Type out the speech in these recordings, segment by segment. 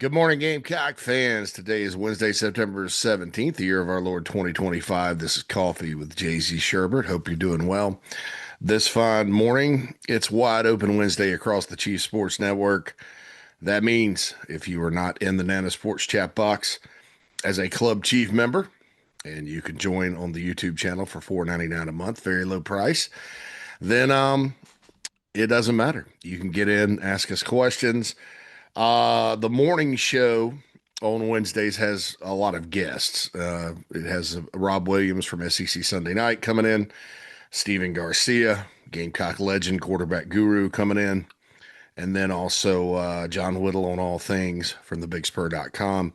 Good morning, Gamecock fans. Today is Wednesday, September 17th, the year of our Lord 2025. This is Coffee with Jay-Z Shurburtt. Hope you're doing well. This fine morning, it's wide open Wednesday across the Chief Sports Network. That means if you are not in the Nana Sports chat box as a Club Chief member, and you can join on the YouTube channel for $4.99 a month, very low price, then it doesn't matter. You can get in, ask us questions. The morning show on Wednesdays has a lot of guests. It has Rob Williams from SEC Sunday Night coming in, Steven Garcia, Gamecock legend, quarterback guru coming in, and then also John Whittle on all things from thebigspur.com.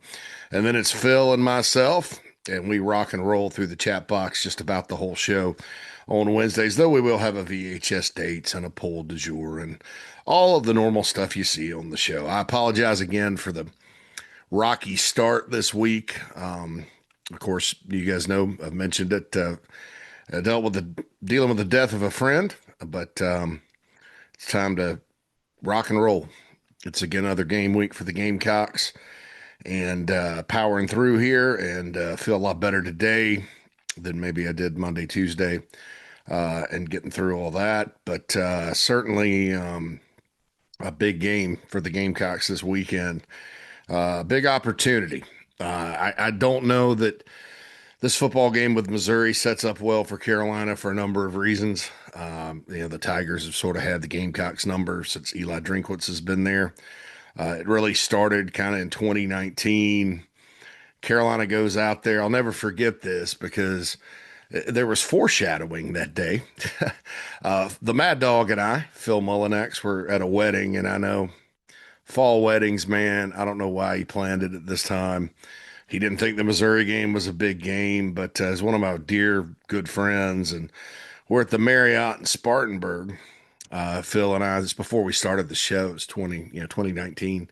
And then it's Phil and myself, and we rock and roll through the chat box just about the whole show on Wednesdays, though we will have a VHS dates and a poll du jour and all of the normal stuff you see on the show. I apologize again for the rocky start this week. Of course, you guys know I've mentioned it. I dealing with the death of a friend, but it's time to rock and roll. It's again another game week for the Gamecocks, and powering through here, and feel a lot better today than maybe I did Monday, Tuesday, and getting through all that. But certainly a big game for the Gamecocks this weekend. Big opportunity. I don't know that this football game with Missouri sets up well for Carolina for a number of reasons. The Tigers have sort of had the Gamecocks number since Eli Drinkwitz has been there. It really started kind of in 2019. Carolina goes out there. I'll never forget this because there was foreshadowing that day. The Mad Dog and I, Phil Mullinax, were at a wedding, and I know fall weddings, man, I don't know why he planned it at this time. He didn't think the Missouri game was a big game, but as one of my dear good friends, and we're at the Marriott in Spartanburg. Phil and I, this before we started the show, it was 2019.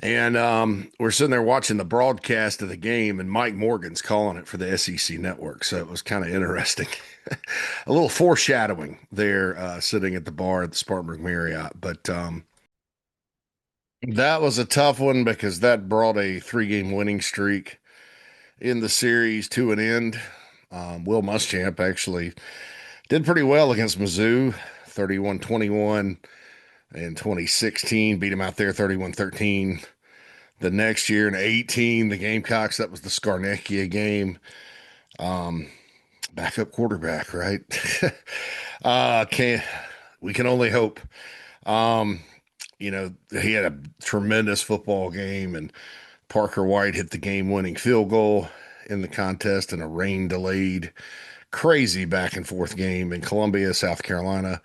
And we're sitting there watching the broadcast of the game, and Mike Morgan's calling it for the SEC network. So it was kind of interesting. A little foreshadowing there, sitting at the bar at the Spartanburg Marriott. But that was a tough one because that brought a 3-game winning streak in the series to an end. Will Muschamp actually did pretty well against Mizzou, 31-21 in 2016, beat him out there 31-13. The next year in 18, the Gamecocks, that was the Scarnecchia game. Backup quarterback, right? Can't we can only hope. He had a tremendous football game, and Parker White hit the game-winning field goal in the contest in a rain-delayed, crazy back-and-forth game in Columbia, South Carolina.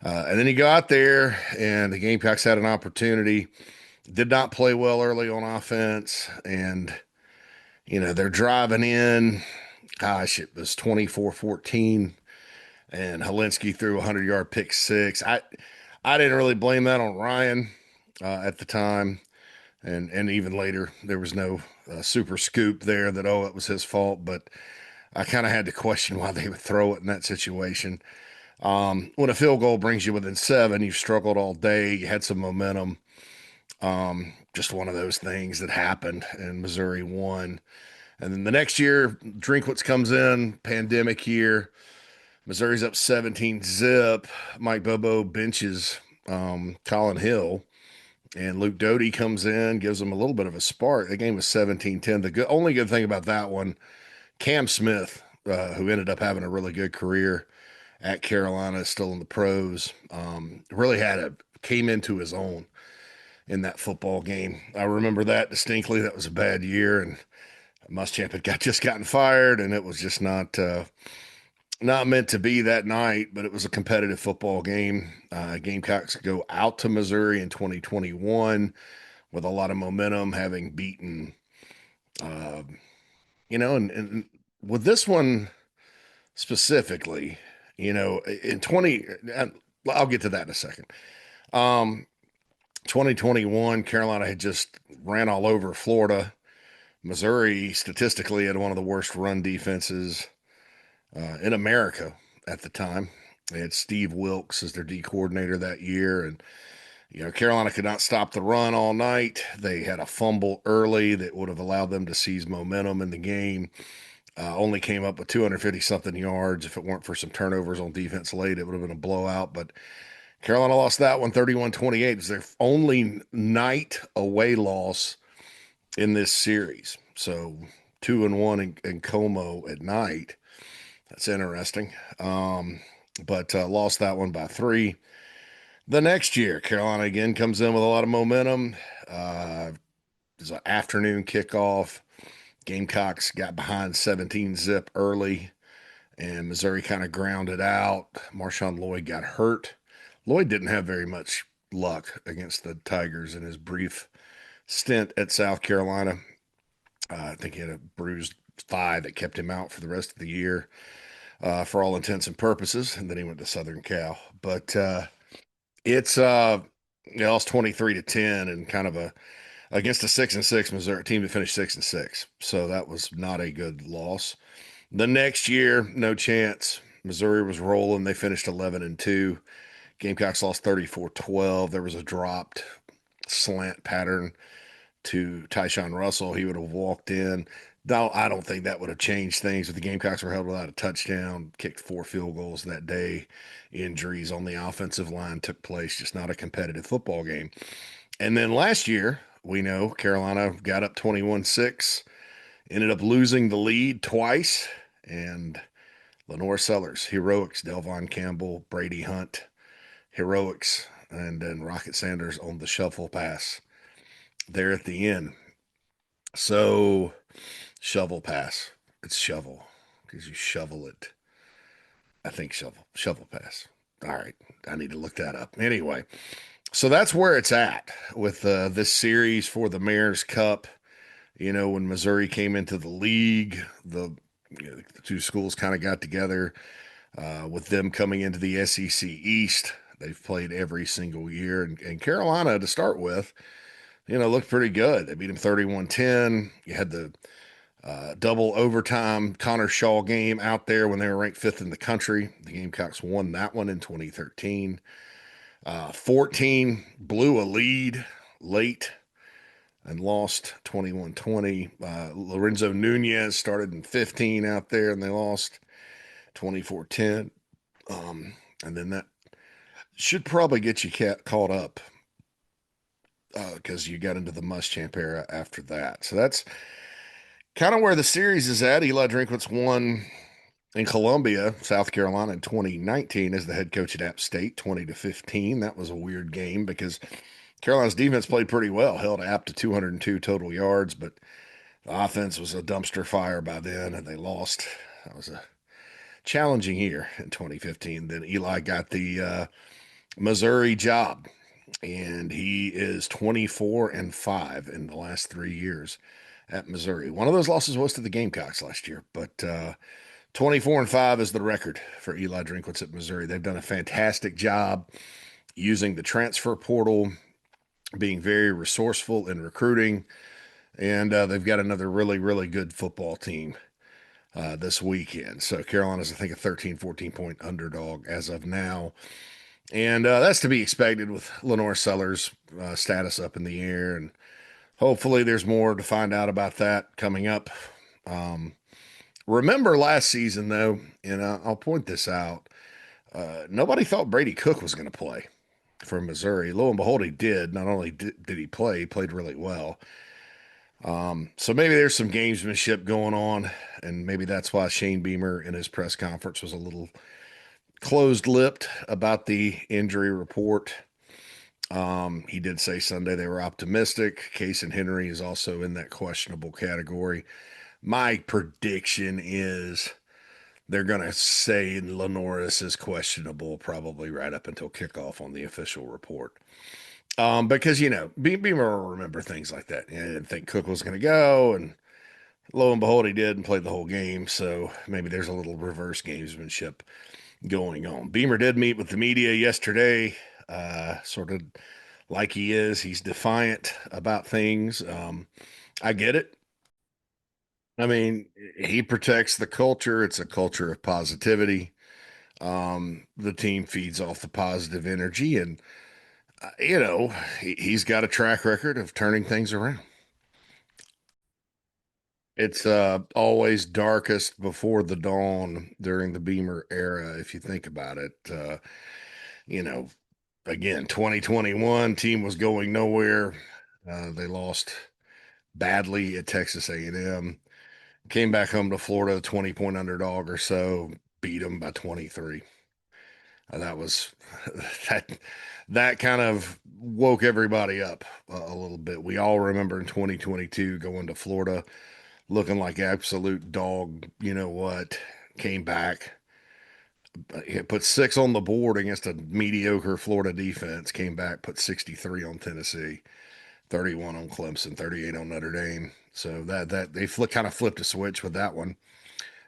And then he got there, and the Gamecocks had an opportunity. Did not play well early on offense, and they're driving in. Gosh, it was 24-14, and Helinski threw a 100-yard pick six. I didn't really blame that on Ryan at the time, and even later there was no super scoop there that it was his fault, but I kind of had to question why they would throw it in that situation. When a field goal brings you within 7, you've struggled all day, you had some momentum. Just one of those things that happened, and Missouri won. And then the next year, Drinkwitz comes in, pandemic year. Missouri's up 17-zip. Mike Bobo benches Colin Hill, and Luke Doty comes in, gives them a little bit of a spark. The game was 17-10. The only good thing about that one, Cam Smith, who ended up having a really good career at Carolina, still in the pros, really came into his own in that football game. I remember that distinctly. That was a bad year, and Muschamp had just gotten fired, and it was just not meant to be that night, but it was a competitive football game. Gamecocks go out to Missouri in 2021 with a lot of momentum, having beaten, and with this one specifically, in 20, I'll get to that in a second. 2021, Carolina had just ran all over Florida. Missouri statistically had one of the worst run defenses in America at the time. They had Steve Wilkes as their D coordinator that year, and Carolina could not stop the run all night. They had a fumble early that would have allowed them to seize momentum in the game. Only came up with 250 something yards. If it weren't for some turnovers on defense late, it would have been a blowout. But Carolina lost that one 31-28. It was their only night away loss in this series. So 2-1 in Como at night. That's interesting. But lost that one by 3. The next year, Carolina again comes in with a lot of momentum. It's an afternoon kickoff. Gamecocks got behind 17 zip early, and Missouri kind of grounded out. Marshawn Lloyd got hurt. Lloyd didn't have very much luck against the Tigers in his brief stint at South Carolina. I think he had a bruised thigh that kept him out for the rest of the year, for all intents and purposes. And then he went to Southern Cal. But it's they lost 23-10 and kind of a against a 6-6 Missouri team that finished 6-6. So that was not a good loss. The next year, no chance. Missouri was rolling. They finished 11-2. Gamecocks lost 34-12. There was a dropped slant pattern to Tyshawn Russell. He would have walked in. No, I don't think that would have changed things. But the Gamecocks were held without a touchdown, kicked 4 field goals that day. Injuries on the offensive line took place. Just not a competitive football game. And then last year, we know Carolina got up 21-6, ended up losing the lead twice, and Lenore Sellers, heroics, Delvon Campbell, Brady Hunt, heroics, and then Rocket Sanders on the shuffle pass there at the end. So, shovel pass. It's shovel because you shovel it. I think shovel pass. All right. I need to look that up. Anyway, so that's where it's at with this series for the Mayor's Cup. When Missouri came into the league, the two schools kind of got together with them coming into the SEC East. They've played every single year. And Carolina, to start with, looked pretty good. They beat them 31-10. You had the double overtime Connor Shaw game out there when they were ranked 5th in the country. The Gamecocks won that one in 2013. 14 blew a lead late and lost 21-20. Lorenzo Nunez started in 15 out there and they lost 24-10. And then that should probably get you caught up because you got into the Muschamp era after that. So that's kind of where the series is at. Eli Drinkwitz won in Columbia, South Carolina in 2019 as the head coach at App State, 20-15. That was a weird game because Carolina's defense played pretty well, held App to 202 total yards, but the offense was a dumpster fire by then, and they lost. That was a challenging year in 2015. Then Eli got the Missouri job, and he is 24-5 in the last 3 years at Missouri. One of those losses was to the Gamecocks last year, but 24-5 is the record for Eli Drinkwitz at Missouri. They've done a fantastic job using the transfer portal, being very resourceful in recruiting, and they've got another really, really good football team this weekend. So Carolina's, I think, a 13, 14-point underdog as of now. And that's to be expected with Lenore Sellers' status up in the air. And hopefully there's more to find out about that coming up. Remember last season, though, and I'll point this out, nobody thought Brady Cook was going to play for Missouri. Lo and behold, he did. Not only did he play, he played really well. So maybe there's some gamesmanship going on, and maybe that's why Shane Beamer in his press conference was a little closed-lipped about the injury report. He did say Sunday they were optimistic. Case and Henry is also in that questionable category. My prediction is they're going to say Lenoris is questionable probably right up until kickoff on the official report. Because, Beamer will remember things like that. I didn't think Cook was going to go, and lo and behold, he did and played the whole game. So maybe there's a little reverse gamesmanship going on. Beamer did meet with the media yesterday, sort of like he is. He's defiant about things. I get it. I mean, he protects the culture. It's a culture of positivity. The team feeds off the positive energy, and he's got a track record of turning things around. It's always darkest before the dawn during the Beamer era, if you think about it. You know, again, 2021 team was going nowhere. They lost badly at Texas A&M. Came back home to Florida, 20-point underdog or so, beat them by 23. That was that that kind of woke everybody up a little bit. We all remember in 2022 going to Florida looking like absolute dog, you know what, came back, put six on the board against a mediocre Florida defense, came back, put 63 on Tennessee, 31 on Clemson, 38 on Notre Dame. So that they kind of flipped a switch with that one,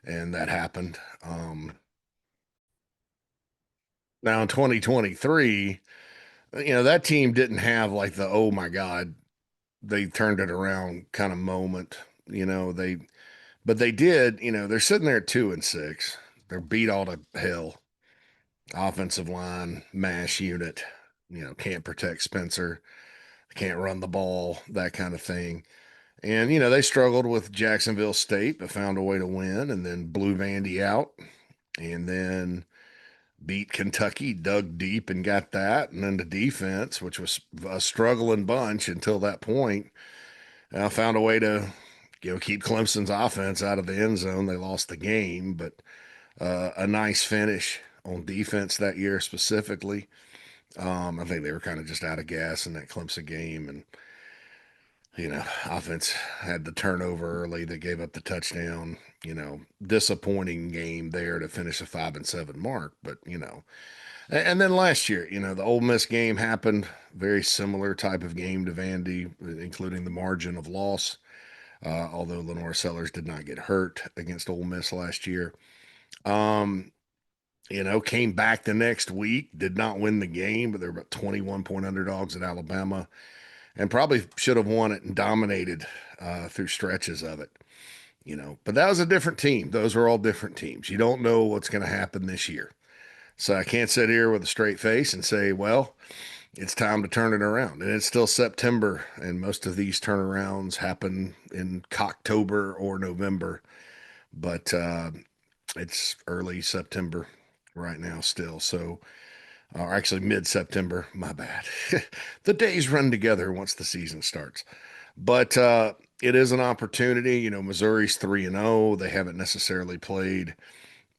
and that happened. Now in 2023, that team didn't have like the oh my God, they turned it around kind of moment. They but they did, they're sitting there at 2-6. They're beat all to hell. Offensive line, mash unit, can't protect Spencer, can't run the ball, that kind of thing. And, they struggled with Jacksonville State, but found a way to win and then blew Vandy out and then beat Kentucky, dug deep and got that. And then the defense, which was a struggling bunch until that point, found a way to, keep Clemson's offense out of the end zone. They lost the game, but a nice finish on defense that year specifically. I think they were kind of just out of gas in that Clemson game, and offense had the turnover early. They gave up the touchdown. Disappointing game there to finish a 5-7 mark, but and then last year, the Ole Miss game happened. Very similar type of game to Vandy, including the margin of loss. Although Lenore Sellers did not get hurt against Ole Miss last year. Um, came back the next week, did not win the game, but they're about 21-point underdogs at Alabama and probably should have won it and dominated through stretches of it. But that was a different team. Those are all different teams. You don't know what's going to happen this year. So I can't sit here with a straight face and say, well, it's time to turn it around. And it's still September, and most of these turnarounds happen in October or November. But it's early September right now still. So, or actually mid-September, my bad. The days run together once the season starts. But it is an opportunity. Missouri's 3-0. They haven't necessarily played.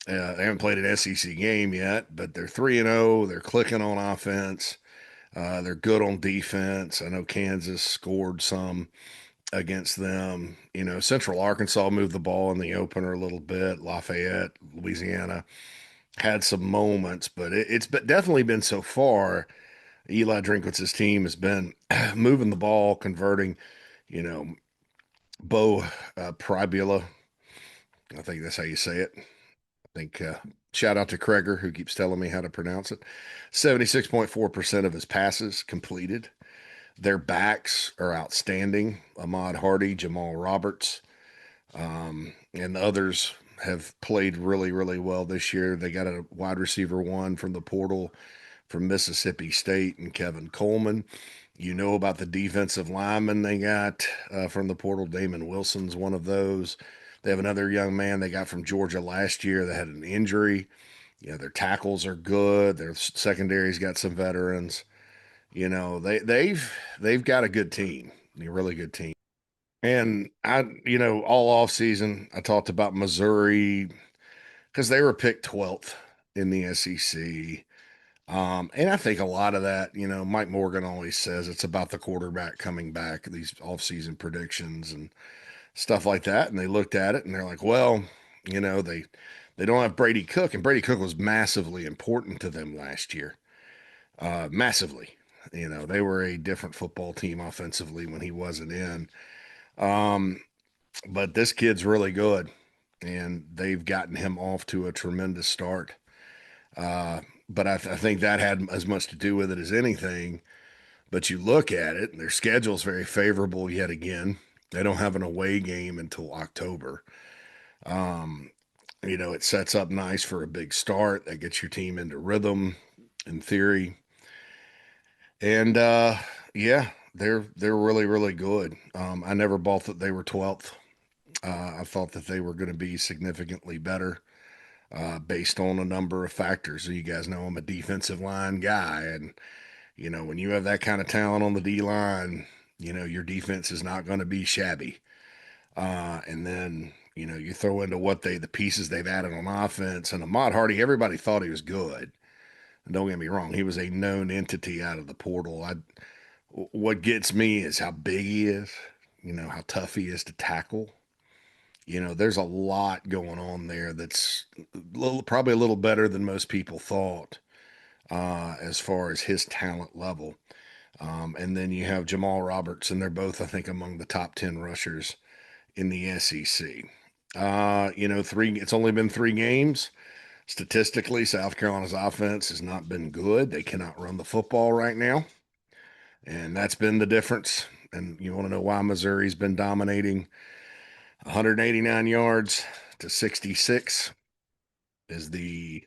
They haven't played an SEC game yet, but they're 3-0. They're clicking on offense. They're good on defense. I know Kansas scored some against them. Central Arkansas moved the ball in the opener a little bit. Lafayette, Louisiana had some moments, but it's definitely been so far. Eli Drinkwitz's team has been moving the ball, converting. You know, Bo Pribula, I think that's how you say it. I think shout out to Kreger who keeps telling me how to pronounce it. 76.4% of his passes completed. Their backs are outstanding. Ahmad Hardy, Jamal Roberts, and the others have played really, really well this year. They got a wide receiver one from the portal from Mississippi State and Kevin Coleman. You know about the defensive lineman they got from the portal. Damon Wilson's one of those. They have another young man they got from Georgia last year that had an injury. Their tackles are good. Their secondary's got some veterans. They've got a good team, a really good team. And all off season, I talked about Missouri because they were picked 12th in the SEC. And I think a lot of that, Mike Morgan always says it's about the quarterback coming back, these off-season predictions and stuff like that. And they looked at it and they're like, well, they don't have Brady Cook, and Brady Cook was massively important to them last year. Massively. They were a different football team offensively when he wasn't in. Um, but this kid's really good, and they've gotten him off to a tremendous start. But I think that had as much to do with it as anything. But you look at it, and their schedule's very favorable yet again. They don't have an away game until October. Um, it sets up nice for a big start that gets your team into rhythm in theory. And yeah, they're really really good. I never bought that they were 12th. I thought that they were going to be significantly better based on a number of factors. So you guys know I'm a defensive line guy, and when you have that kind of talent on the D line, your defense is not going to be shabby. And then you throw into the pieces they've added on offense, and Ahmad Hardy. Everybody thought he was good. And don't get me wrong, he was a known entity out of the portal. What gets me is how big he is. How tough he is to tackle. There's a lot going on there that's probably a little better than most people thought as far as his talent level. And then you have Jamal Roberts, and they're both, I think, among the top 10 rushers in the SEC. It's only been 3 games. Statistically, South Carolina's offense has not been good. They cannot run the football right now, and that's been the difference. And you want to know why Missouri's been dominating? 189 yards to 66 is the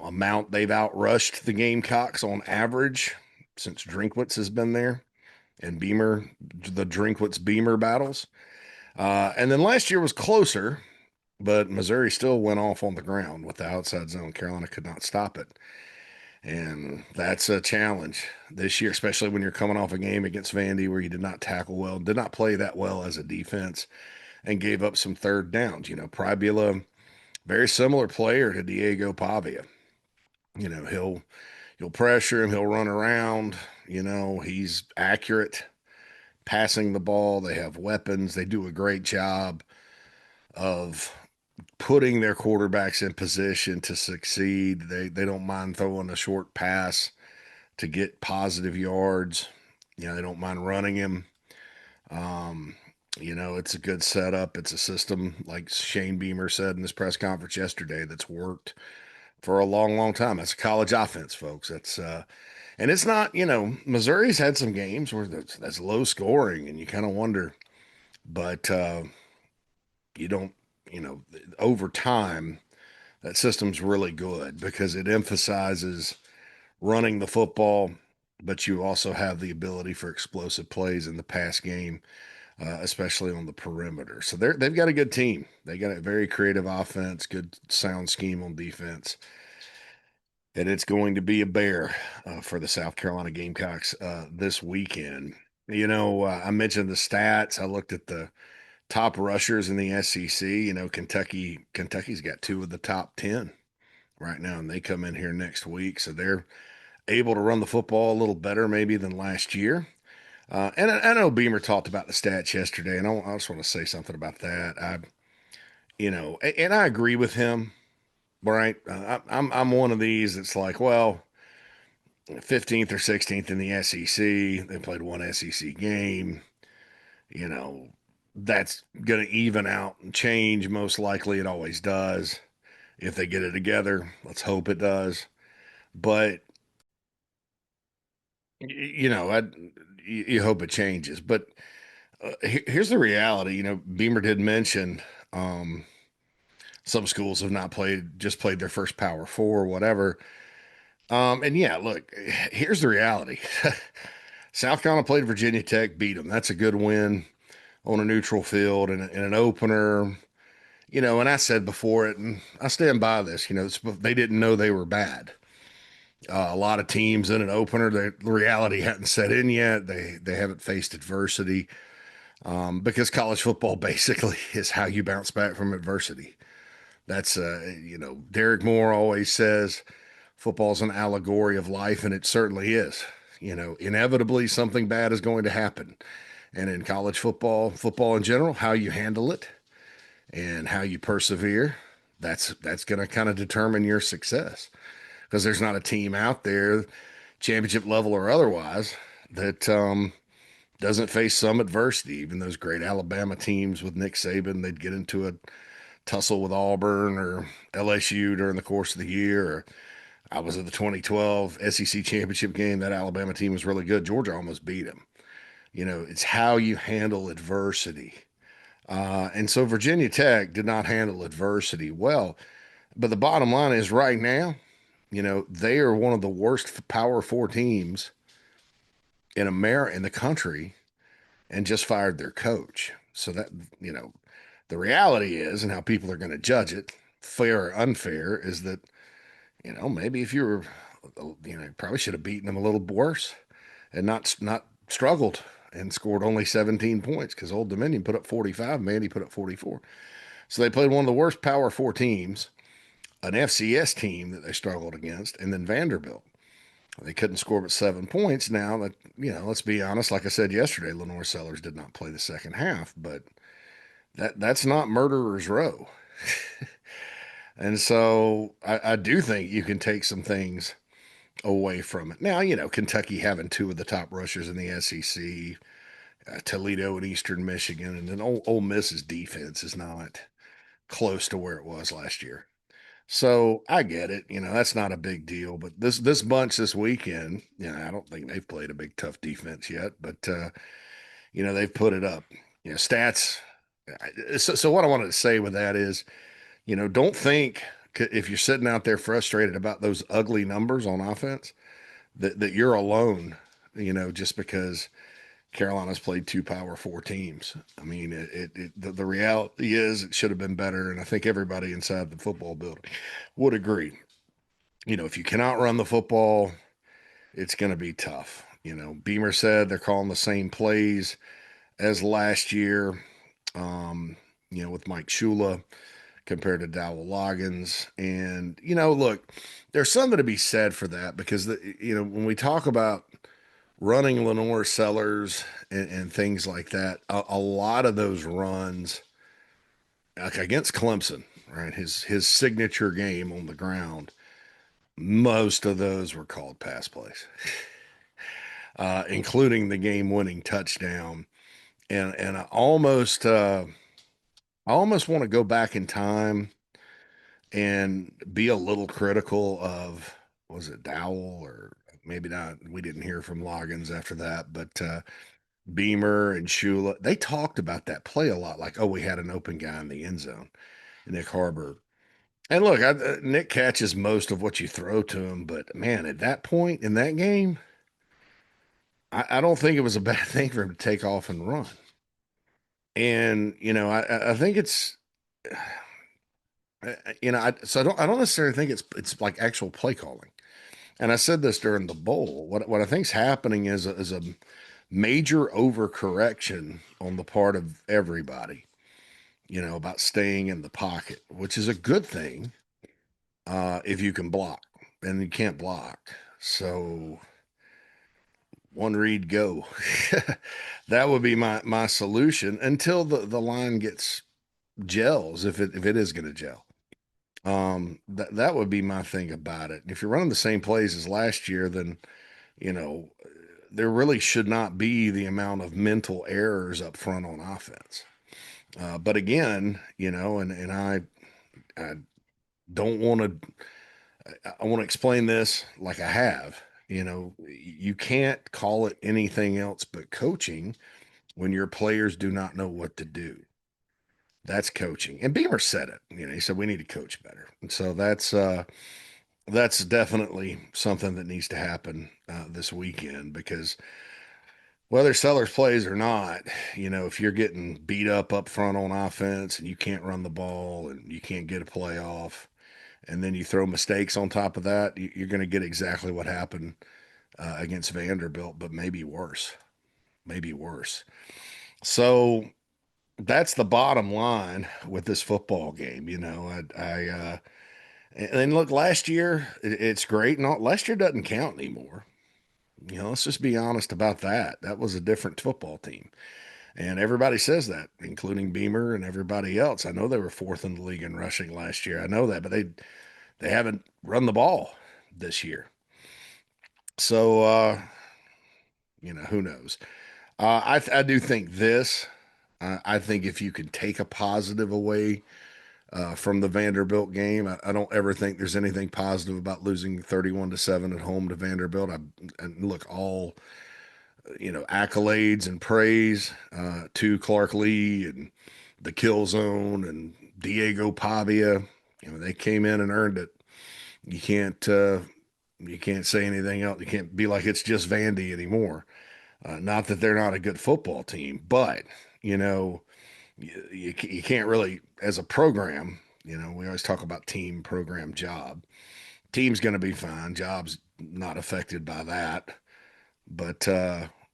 amount they've outrushed the Gamecocks on average since Drinkwitz has been there and Beamer, the Drinkwitz Beamer battles. And then last year was closer, but Missouri still went off on the ground with the outside zone. Carolina could not stop it. And that's a challenge this year, especially when you're coming off a game against Vandy where you did not tackle well, did not play that well as a defense, and gave up some third downs. Pribula, very similar player to Diego Pavia. You'll pressure him, he'll run around. He's accurate passing the ball. They have weapons. They do a great job of putting their quarterbacks in position to succeed. They don't mind throwing a short pass to get positive yards. They don't mind running him. Um, it's a good setup. It's a system, like Shane Beamer said in his press conference yesterday, that's worked for a long, long time. That's a college offense, folks. And it's not, Missouri's had some games where that's low scoring and you kind of wonder, but you don't, over time, that system's really good because it emphasizes running the football, but you also have the ability for explosive plays in the pass game, especially on the perimeter. So they've got a good team. They got a very creative offense, good sound scheme on defense. And it's going to be a bear for the South Carolina Gamecocks this weekend. I mentioned the stats. I looked at the top rushers in the SEC. Kentucky's got 2 of the top 10 right now, and they come in here next week, so they're able to run the football a little better maybe than last year. And I know Beamer talked about the stats yesterday, and I just want to say something about that. And I agree with him. Right, I'm one of these that's like, well, 15th or 16th in the SEC. They played one SEC game. You know, that's going to even out and change. Most likely, it always does. If they get it together, let's hope it does. But you hope it changes. But here's the reality. Beamer did mention some schools have not just played their first Power Four or whatever. And yeah, look, here's the reality. South Carolina played Virginia Tech, beat them. That's a good win on a neutral field and an opener. And I said before it, and I stand by this. They didn't know they were bad. A lot of teams in an opener, the reality hadn't set in yet. They haven't faced adversity because college football basically is how you bounce back from adversity. That's Derek Moore always says football's an allegory of life, and it certainly is. Inevitably something bad is going to happen. And in college football in general, how you handle it and how you persevere, that's going to kind of determine your success. Because there's not a team out there, championship level or otherwise, that doesn't face some adversity. Even those great Alabama teams with Nick Saban, they'd get into a tussle with Auburn or LSU during the course of the year. Or I was at the 2012 SEC championship game. That Alabama team was really good. Georgia almost beat them. It's how you handle adversity. And so Virginia Tech did not handle adversity well. But the bottom line is right now, they are one of the worst Power Four teams in the country and just fired their coach. So that, you know, the reality is, and how people are going to judge it, fair or unfair, is that, maybe if you were, probably should have beaten them a little worse and not struggled and scored only 17 points because Old Dominion put up 45, Mandy put up 44. So they played one of the worst Power Four teams, an FCS team that they struggled against, and then Vanderbilt. They couldn't score but 7 points. Now that, let's be honest, like I said yesterday, Lenore Sellers did not play the second half, but that's not murderer's row. And so I do think you can take some things away from it. Now, Kentucky having two of the top rushers in the SEC, Toledo and Eastern Michigan, and then Ole Miss's defense is not close to where it was last year. So I get it. That's not a big deal. But this bunch this weekend, I don't think they've played a big tough defense yet, but they've put it up. Stats. So what I wanted to say with that is, don't think if you're sitting out there frustrated about those ugly numbers on offense that you're alone. Just because Carolina's played two Power Four teams. I mean, the reality is it should have been better, and I think everybody inside the football building would agree. If you cannot run the football, it's going to be tough. Beamer said they're calling the same plays as last year, with Mike Shula compared to Dowell Loggins. And, look, there's something to be said for that because, when we talk about running Lenore Sellers and things like that, a lot of those runs, like against Clemson, right, his signature game on the ground, most of those were called pass plays, including the game-winning touchdown. And I almost want to go back in time and be a little critical of, was it Dowell, or maybe not? We didn't hear from Loggins after that, but Beamer and Shula, they talked about that play a lot. Like, oh, we had an open guy in the end zone, Nick Harbor. And look, Nick catches most of what you throw to him, but man, at that point in that game, I don't think it was a bad thing for him to take off and run. And I think it's, so I don't necessarily think it's like actual play calling. And I said this during the bowl. What I think's happening is a major overcorrection on the part of everybody, about staying in the pocket, which is a good thing if you can block, and you can't block. So one read, go. That would be my solution until the line gets gels, if it is going to gel. That would be my thing about it. If you're running the same plays as last year, then you know there really should not be the amount of mental errors up front on offense. But again, and I don't want to. I want to explain this like I have. You can't call it anything else but coaching when your players do not know what to do. That's coaching. And Beamer said it. He said we need to coach better. And so that's definitely something that needs to happen this weekend, because whether Sellers plays or not, if you're getting beat up front on offense and you can't run the ball and you can't get a play off, and then you throw mistakes on top of that, you're going to get exactly what happened against Vanderbilt, but maybe worse. Maybe worse. So that's the bottom line with this football game. And look, last year it's great. No, last year doesn't count anymore. Let's just be honest about that. That was a different football team. And everybody says that, including Beamer and everybody else. I know they were fourth in the league in rushing last year. I know that, but they haven't run the ball this year. So who knows? I do think this. I think if you can take a positive away from the Vanderbilt game, I don't ever think there's anything positive about losing 31-7 at home to Vanderbilt. And look, all accolades and praise to Clark Lee and the Kill Zone and Diego Pavia. They came in and earned it. You can't say anything else. You can't be like it's just Vandy anymore. Not that they're not a good football team, but you know, you can't really, as a program, we always talk about team, program, job. Team's going to be fine. Job's not affected by that. But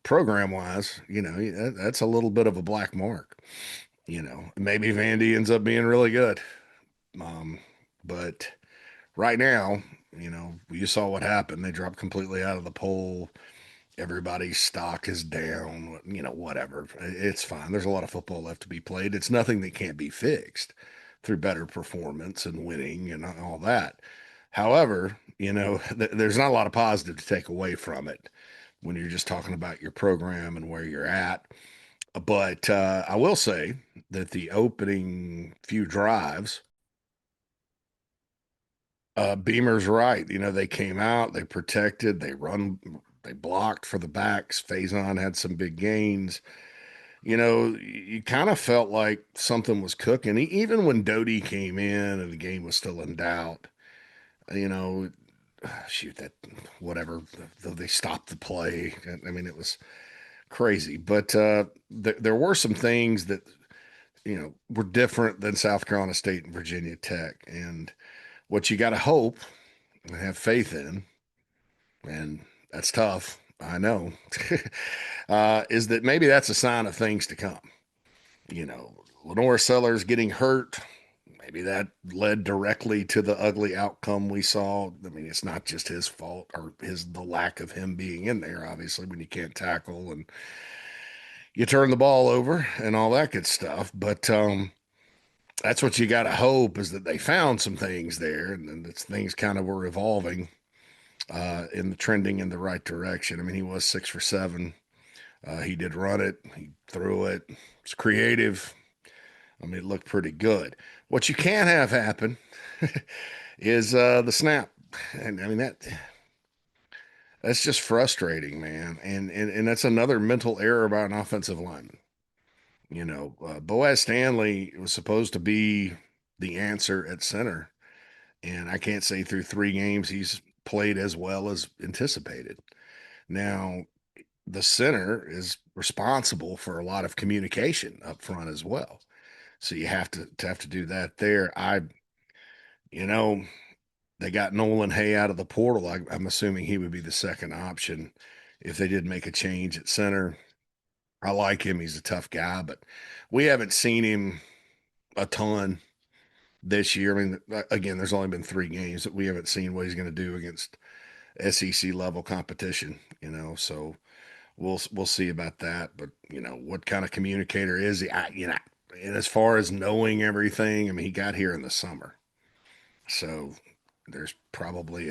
program wise, that's a little bit of a black mark. Maybe Vandy ends up being really good. Um, but right now, you saw what happened. They dropped completely out of the poll. Everybody's stock is down, whatever. It's fine. There's a lot of football left to be played. It's nothing that can't be fixed through better performance and winning and all that. However, there's not a lot of positive to take away from it when you're just talking about your program and where you're at. But I will say that the opening few drives, Beamer's right. They came out, they protected, they blocked for the backs. Faison had some big gains. You kind of felt like something was cooking. Even when Doty came in and the game was still in doubt, you know, shoot, that whatever, though they stopped the play. I mean, it was crazy. But there were some things that, were different than South Carolina State and Virginia Tech. And what you got to hope and have faith in, and that's tough, I know, is that maybe that's a sign of things to come. Lenore Sellers getting hurt, maybe that led directly to the ugly outcome we saw. I mean, it's not just his fault or the lack of him being in there, obviously, when you can't tackle and you turn the ball over and all that good stuff. But that's what you got to hope is that they found some things there and then things kind of were evolving in the trending in the right direction. I mean, he was 6 for 7. He did run it. He threw it. It's creative. I mean, it looked pretty good. What you can't have happen is the snap, and I mean that's just frustrating, man. And that's another mental error by an offensive lineman. Boaz Stanley was supposed to be the answer at center, and I can't say through 3 games he's played as well as anticipated. Now, the center is responsible for a lot of communication up front as well. So you have to do that there. You know, they got Nolan Hay out of the portal. I'm assuming he would be the second option if they did make a change at center. I like him. He's a tough guy, but we haven't seen him a ton this year. I mean, again, there's only been 3 games that we haven't seen what he's going to do against SEC level competition, so we'll see about that. But, what kind of communicator is he? And as far as knowing everything, I mean, he got here in the summer. So there's probably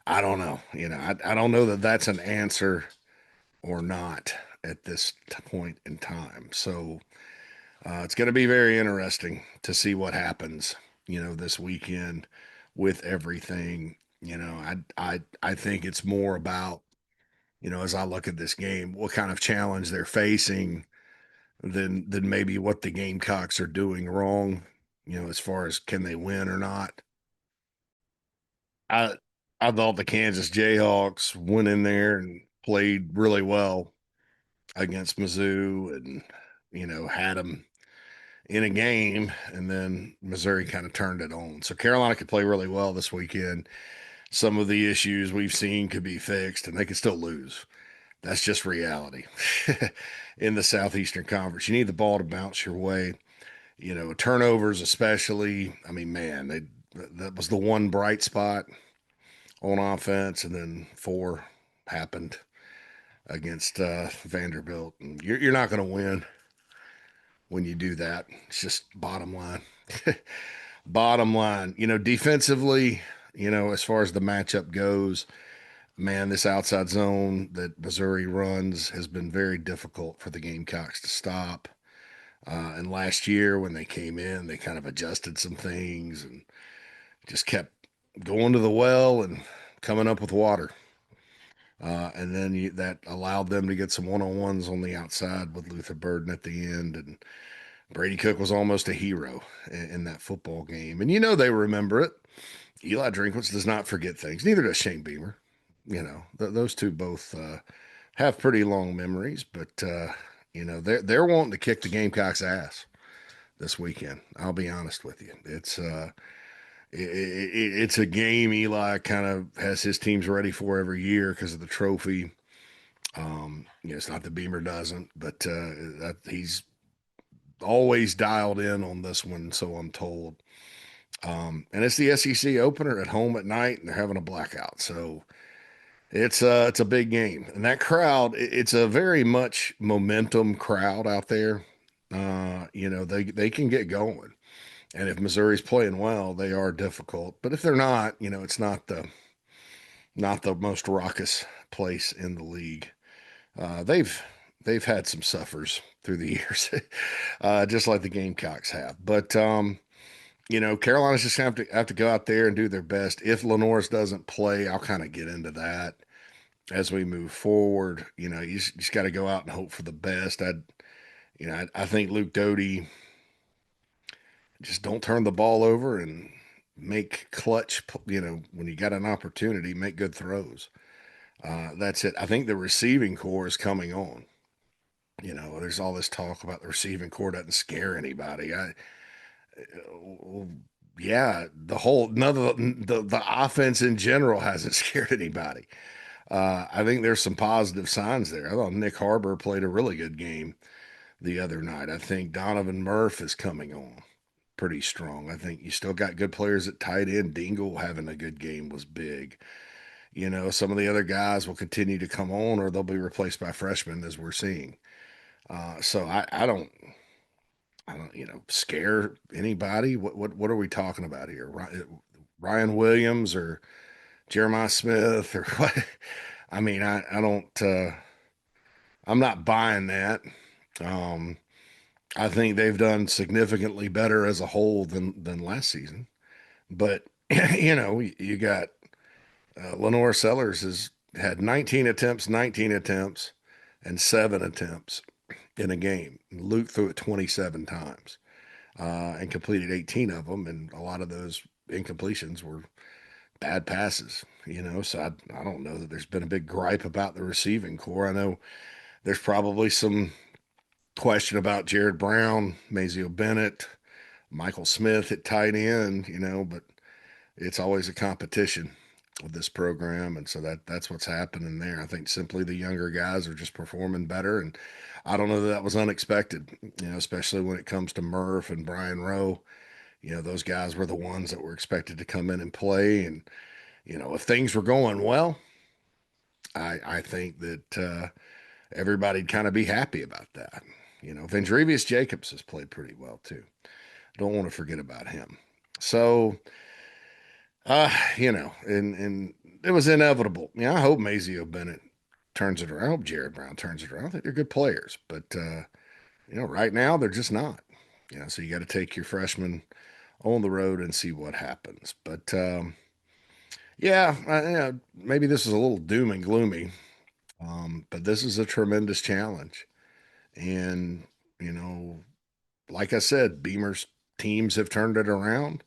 I don't know, I don't know that that's an answer or not at this point in time. So it's going to be very interesting to see what happens, this weekend with everything. I think it's more about, as I look at this game, what kind of challenge they're facing than maybe what the Gamecocks are doing wrong, as far as can they win or not. I I thought the Kansas Jayhawks went in there and played really well against Mizzou and had them in a game, and then Missouri kind of turned it on. So Carolina could play really well this weekend. Some of the issues we've seen could be fixed, and they could still lose. That's just reality in the Southeastern Conference. You need the ball to bounce your way. Turnovers especially. I mean, man, that was the one bright spot on offense, and then 4 happened against Vanderbilt. And you're not going to win when you do that. It's just bottom line. Bottom line. Defensively, as far as the matchup goes, man, this outside zone that Missouri runs has been very difficult for the Gamecocks to stop. And last year when they came in, they kind of adjusted some things and just kept going to the well and coming up with water. And then that allowed them to get some one-on-ones on the outside with Luther Burden at the end. And Brady Cook was almost a hero in that football game. And they remember it. Eli Drinkwitz does not forget things. Neither does Shane Beamer. Those two both have pretty long memories, but they're wanting to kick the Gamecocks' ass this weekend. I'll be honest with you. It's a game Eli kind of has his teams ready for every year because of the trophy. It's not that Beamer doesn't, but he's always dialed in on this one, so I'm told. And it's the SEC opener at home at night, and they're having a blackout. So it's a big game, and that crowd, it's a very much momentum crowd out there. They can get going, and if Missouri's playing well, they are difficult. But if they're not, it's not the most raucous place in the league. They've had some suffers through the years, just like the Gamecocks have. But Carolina's just gonna have to go out there and do their best. If Lenore's doesn't play, I'll kind of get into that as we move forward. You just got to go out and hope for the best. I think Luke Doty, just don't turn the ball over and make clutch. When you got an opportunity, make good throws. That's it. I think the receiving core is coming on. There's all this talk about the receiving core doesn't scare anybody. Well, yeah, the whole none of the offense in general hasn't scared anybody. I think there's some positive signs there. I thought Nick Harbor played a really good game the other night. I think Donovan Murph is coming on pretty strong. I think you still got good players at tight end. Dingle having a good game was big. Some of the other guys will continue to come on, or they'll be replaced by freshmen, as we're seeing. So I don't, scare anybody. What are we talking about here? Ryan Williams or Jeremiah Smith or what? I mean, I don't. I'm not buying that. Um, I think they've done significantly better as a whole than last season. But you got Lenore Sellers has had 19 attempts, and 7 attempts in a game. Luke threw it 27 times and completed 18 of them, and a lot of those incompletions were bad passes. So I don't know that there's been a big gripe about the receiving core. I know there's probably some question about Jared Brown, Mazeo Bennett, Michael Smith at tight end, but it's always a competition with this program, and so that's what's happening there. I think simply the younger guys are just performing better, and I don't know that that was unexpected, especially when it comes to Murph and Brian Rowe. Those guys were the ones that were expected to come in and play, and if things were going well, I think that everybody'd kind of be happy about that. Vendrevius Jacobs has played pretty well too. Don't want to forget about him. So, and it was inevitable. I hope Mazeo Bennett turns it around. I hope Jared Brown turns it around. I think they're good players, but right now they're just not. So you got to take your freshmen on the road and see what happens. But maybe this is a little doom and gloomy, but this is a tremendous challenge. And you know, like I said, Beamer's teams have turned it around.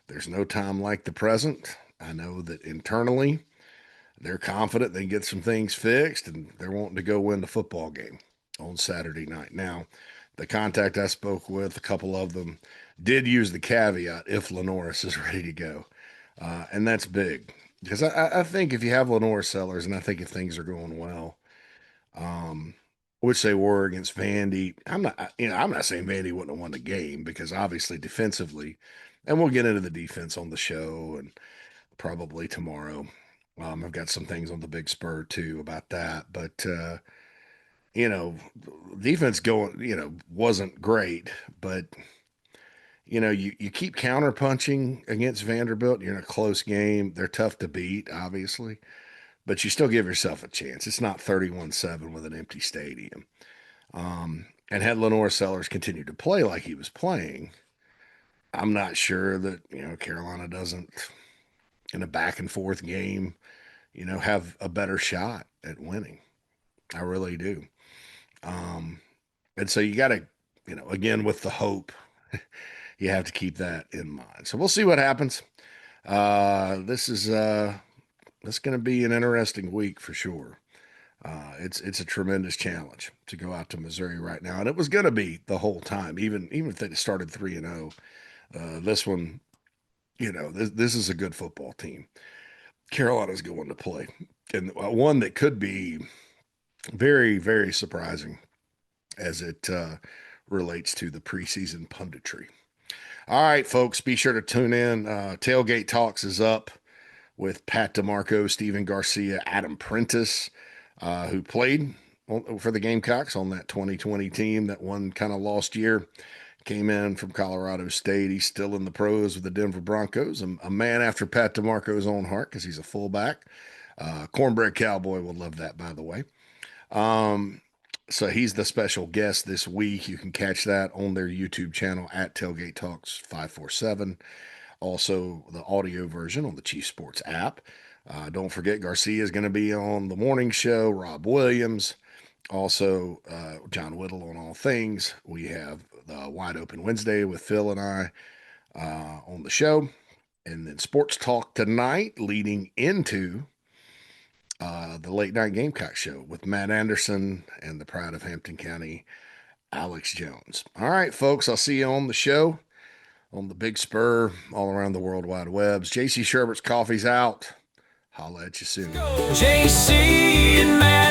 There's no time like the present. I know that internally they're confident they can get some things fixed and they're wanting to go win the football game on Saturday night. Now, the contact I spoke with, a couple of them did use the caveat if Lenoris is ready to go. And that's big because I think if you have Lenore Sellers, and I think if things are going well, um, which they were against Vandy, I'm not saying Vandy wouldn't have won the game because obviously defensively, and we'll get into the defense on the show and probably tomorrow. I've got some things on the Big Spur too about that, but you know, defense going, wasn't great, but you keep counterpunching against Vanderbilt. You're in a close game. They're tough to beat, obviously, but you still give yourself a chance. It's not 31-7 with an empty stadium. And had Lenore Sellers continued to play like he was playing, I'm not sure that, Carolina doesn't, in a back and forth game, have a better shot at winning. I really do. Um, and so you got to, again, with the hope, you have to keep that in mind. So we'll see what happens. This is going to be an interesting week for sure. It's a tremendous challenge to go out to Missouri right now, and it was going to be the whole time, even if they started 3-0. This one, this is a good football team. Carolina's going to play, and one that could be very, very surprising as it relates to the preseason punditry. All right, folks, be sure to tune in. Tailgate Talks is up with Pat DeMarco, Steven Garcia, Adam Prentice, who played for the Gamecocks on that 2020 team, that one kind of lost year. Came in from Colorado State. He's still in the pros with the Denver Broncos. A man after Pat DeMarco's own heart because he's a fullback. Cornbread Cowboy will love that, by the way. So he's the special guest this week. You can catch that on their YouTube channel at Tailgate Talks 547. Also, the audio version on the Chief Sports app. Don't forget, Garcia is going to be on the morning show. Rob Williams. Also, John Whittle on All Things. We have the Wide Open Wednesday with Phil and I on the show. And then Sports Talk tonight leading into the Late Night Gamecock Show with Matt Anderson and the Pride of Hampton County, Alex Jones. All right, folks, I'll see you on the show, on the Big Spur, all around the World Wide Webs. JC Shurburtt's coffee's out. Holla at you soon. JC and Matt.